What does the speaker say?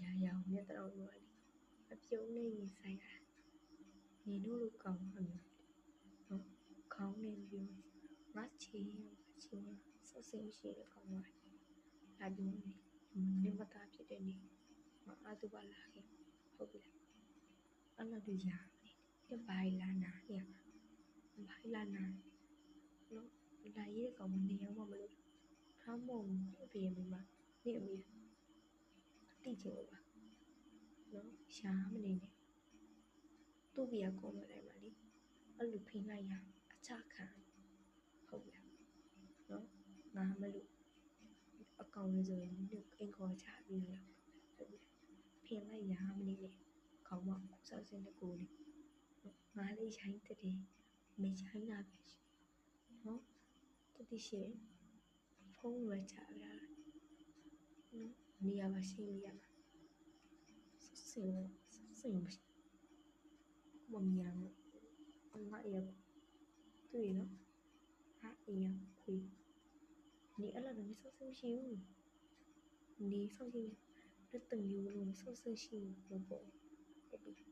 ရာရာကိုမျက်တောင်လို့လေအပြုံးနဲ့ရင်ဆိုင်ရနေတို့လိုကောင်းမှာမျိုးနော်ခေါင်းနဲ့ပြောငါချီဆော့စင်ရှိတဲ့ကောင်းပါလာပြီးနေမသားဖြစ်တဲ့နေအာတူပါလာခဲ့ဟုတ်ပြီလားအဲ့လိုတူရနေဘိုင်လာနာနေဘိုင်လာနာနော်လာရေးကောင်မနေအောင်မလို့ထားမုံအဖေမိမနေအမေတိချင်လို့ပါနော်ရှားမနေနဲ့သူ့ပြကောင်းမလိုက်ပါလေအဲ့လိုဖိလိုက်ရအချခံဟုတ်လားနော်ငါမလို့အကောင်လေးဆိုရင်ဒီအိမ်ခေါ်ချပြီးတော့ဟုတ်ပြီဖိလိုက်ရမနေနဲ့ခေါင်းမဆောက်စင်းတဲ့ကိုလေးငါလေးရိုင်းတဲ့မရိုင်းတာပဲနော်တတိရှိဖုန်းဝယ်ချရတာနော်နေရာမှာရှိရမှာစင်မရှိမမြင်ဘူးငါရတွေ့နော်ဟာအေးခွေနေအဲ့လိုမျိုးဆောက်မရှိဘူးနေဆောက်ရှိတဲ့တမျိုးလုံးဆောက်ရှိဘူးပေါ့ဟုတ်ပြီ